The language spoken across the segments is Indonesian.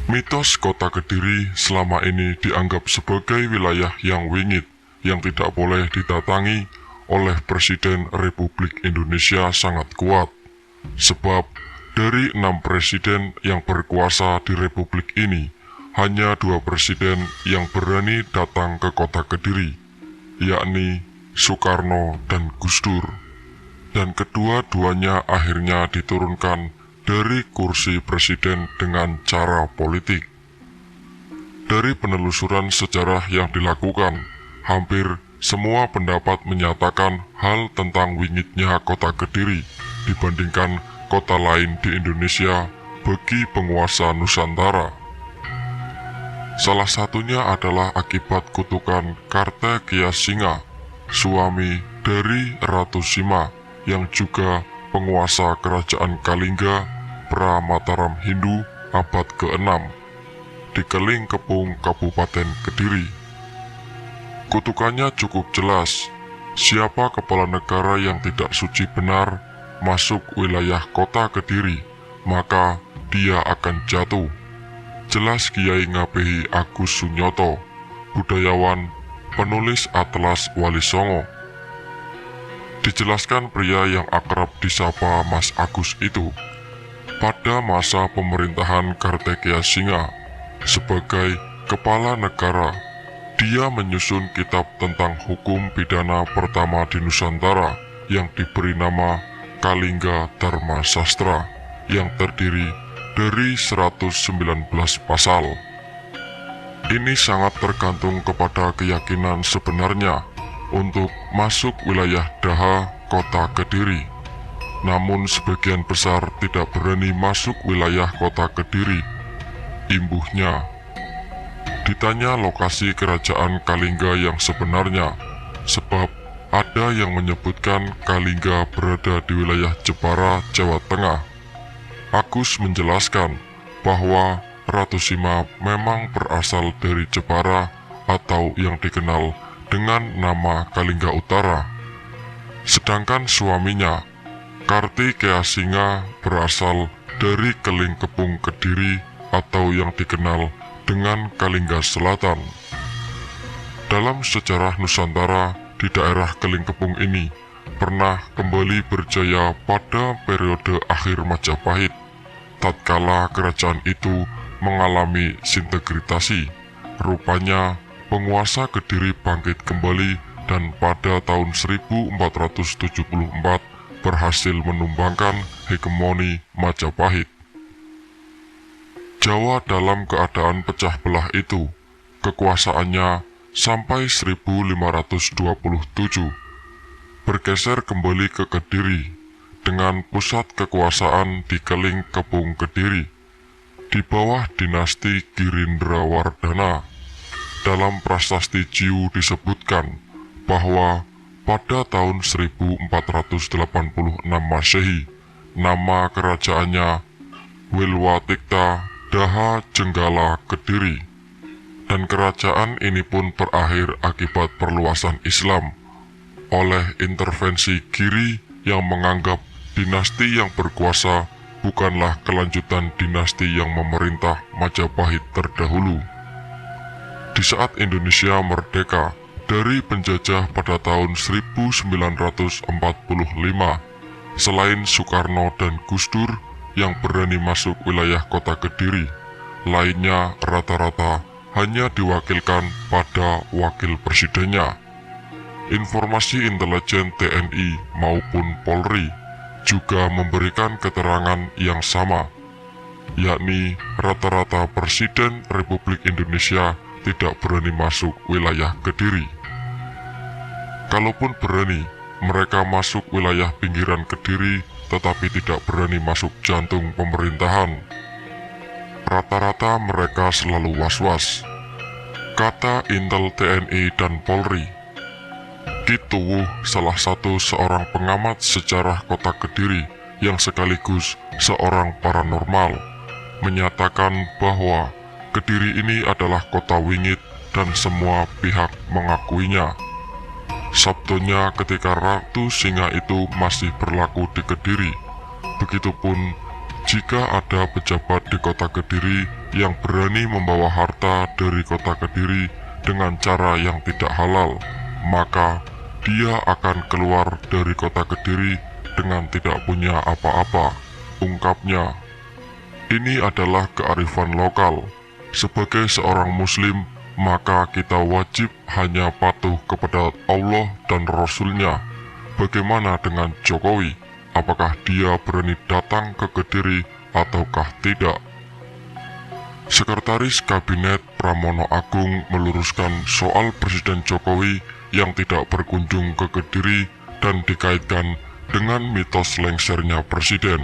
Mitos kota Kediri selama ini dianggap sebagai wilayah yang wingit yang tidak boleh didatangi oleh Presiden Republik Indonesia sangat kuat. Sebab dari 6 presiden yang berkuasa di Republik ini, hanya 2 presiden yang berani datang ke kota Kediri, yakni Soekarno dan Gus Dur. Dan kedua-duanya akhirnya diturunkan dari kursi presiden dengan cara politik. Dari penelusuran sejarah yang dilakukan, hampir semua pendapat menyatakan hal tentang wingitnya kota Kediri dibandingkan kota lain di Indonesia bagi penguasa Nusantara. Salah satunya adalah akibat kutukan Kartagiasinga, suami dari Ratu Sima yang juga penguasa kerajaan Kalingga Pramataram Hindu abad ke-6 di Kelingkepung, Kabupaten Kediri. Kutukannya cukup jelas, siapa kepala negara yang tidak suci benar masuk wilayah kota Kediri, maka dia akan jatuh. Jelas Kiai Ngabehi Agus Sunyoto, budayawan, penulis Atlas Wali Songo. Dijelaskan pria yang akrab disapa Mas Agus itu, pada masa pemerintahan Kartagiasinga sebagai kepala negara, dia menyusun kitab tentang hukum pidana pertama di Nusantara yang diberi nama Kalingga Dharma Sastra yang terdiri dari 119 pasal. Ini sangat tergantung kepada keyakinan sebenarnya untuk masuk wilayah Daha kota Kediri. Namun sebagian besar tidak berani masuk wilayah kota Kediri. Imbuhnya, ditanya lokasi kerajaan Kalingga yang sebenarnya, sebab ada yang menyebutkan Kalingga berada di wilayah Jepara, Jawa Tengah. Agus menjelaskan bahwa Ratu Sima memang berasal dari Jepara atau yang dikenal dengan nama Kalingga Utara. Sedangkan suaminya, Kartagiasinga, berasal dari Kelingkepung Kediri atau yang dikenal dengan Kalingga Selatan. Dalam sejarah Nusantara, di daerah Kelingkepung ini pernah kembali berjaya pada periode akhir Majapahit, tatkala kerajaan itu mengalami sintegritasi. Rupanya penguasa Kediri bangkit kembali dan pada tahun 1474 berhasil menumbangkan hegemoni Majapahit. Jawa dalam keadaan pecah belah itu, kekuasaannya sampai 1527 bergeser kembali ke Kediri dengan pusat kekuasaan di Kelingkepung Kediri di bawah dinasti Girindrawardhana. Dalam prasasti Jiwu disebutkan bahwa pada tahun 1486 Masehi, nama kerajaannya Wilwatikta Daha Jenggala Kediri, dan kerajaan ini pun berakhir akibat perluasan Islam oleh intervensi Giri yang menganggap dinasti yang berkuasa bukanlah kelanjutan dinasti yang memerintah Majapahit terdahulu. Di saat Indonesia merdeka dari penjajah pada tahun 1945, selain Soekarno dan Gus Dur yang berani masuk wilayah kota Kediri, lainnya rata-rata hanya diwakilkan pada wakil presidennya. Informasi intelijen TNI maupun Polri juga memberikan keterangan yang sama, yakni rata-rata Presiden Republik Indonesia tidak berani masuk wilayah Kediri. Kalaupun berani, mereka masuk wilayah pinggiran Kediri tetapi tidak berani masuk jantung pemerintahan. Rata-rata mereka selalu was-was, kata Intel TNI dan Polri. Ki Tuwuh, salah satu seorang pengamat sejarah kota Kediri yang sekaligus seorang paranormal, menyatakan bahwa Kediri ini adalah kota wingit dan semua pihak mengakuinya. Sabtonya ketika Ratu Singa itu masih berlaku di Kediri. Begitupun jika ada pejabat di kota Kediri yang berani membawa harta dari kota Kediri dengan cara yang tidak halal, maka dia akan keluar dari kota Kediri dengan tidak punya apa-apa, ungkapnya. Ini adalah kearifan lokal. Sebagai seorang muslim, maka kita wajib hanya patuh kepada Allah dan Rasul-Nya. Bagaimana dengan Jokowi? Apakah dia berani datang ke Kediri ataukah tidak? Sekretaris Kabinet Pramono Agung meluruskan soal Presiden Jokowi yang tidak berkunjung ke Kediri dan dikaitkan dengan mitos lengsernya Presiden.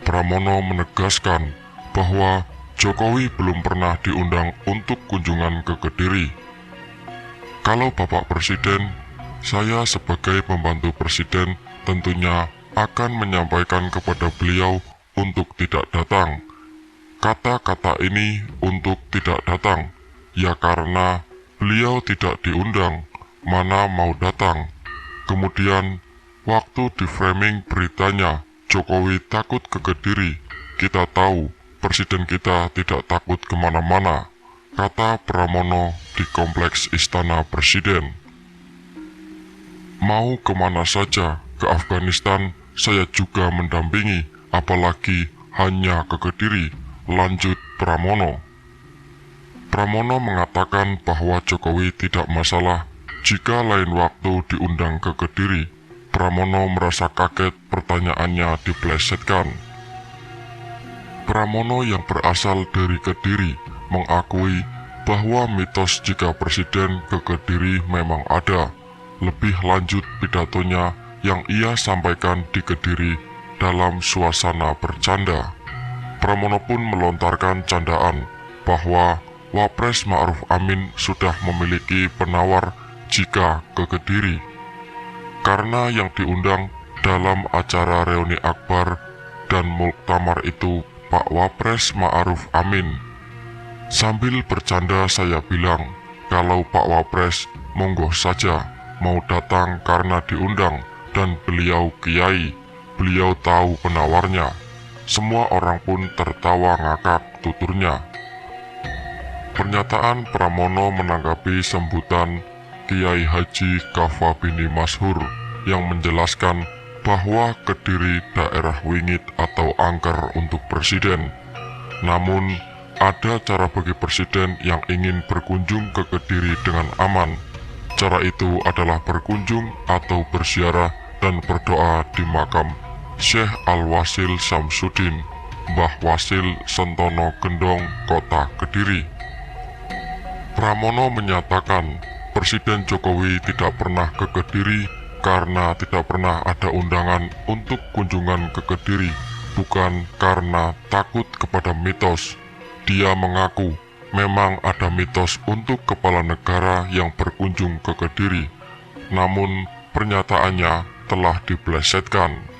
Pramono menegaskan bahwa Jokowi belum pernah diundang untuk kunjungan ke Kediri. Kalau Bapak Presiden, saya sebagai pembantu Presiden tentunya akan menyampaikan kepada beliau untuk tidak datang. Kata-kata ini untuk tidak datang, ya karena beliau tidak diundang, mana mau datang. Kemudian, waktu di framing beritanya, Jokowi takut ke Kediri. Kita tahu, Presiden kita tidak takut kemana-mana, kata Pramono di Kompleks Istana Presiden. Mau kemana saja, ke Afghanistan saya juga mendampingi, apalagi hanya ke Kediri, lanjut Pramono. Pramono mengatakan bahwa Jokowi tidak masalah jika lain waktu diundang ke Kediri. Pramono merasa kaget pertanyaannya diplesetkan. Pramono yang berasal dari Kediri mengakui bahwa mitos jika Presiden ke Kediri memang ada. Lebih lanjut pidatonya yang ia sampaikan di Kediri dalam suasana bercanda. Pramono pun melontarkan candaan bahwa Wapres Ma'ruf Amin sudah memiliki penawar jika ke Kediri. Karena yang diundang dalam acara reuni akbar dan muktamar itu Pak Wapres Ma'ruf Amin. Sambil bercanda saya bilang, kalau Pak Wapres monggo saja mau datang karena diundang dan beliau kiai, beliau tahu penawarnya. Semua orang pun tertawa ngakak tuturnya. Pernyataan Pramono menanggapi sambutan Kiai Haji Kaffa Bini Mashur yang menjelaskan bahwa Kediri daerah wingit atau angker untuk Presiden. Namun, ada cara bagi Presiden yang ingin berkunjung ke Kediri dengan aman. Cara itu adalah berkunjung atau berziarah dan berdoa di makam Syekh Al-Wasil Samsudin, Mbah Wasil Sentono Gendong, Kota Kediri. Pramono menyatakan Presiden Jokowi tidak pernah ke Kediri karena tidak pernah ada undangan untuk kunjungan ke Kediri, bukan karena takut kepada mitos. Dia mengaku memang ada mitos untuk kepala negara yang berkunjung ke Kediri, namun pernyataannya telah diplesetkan.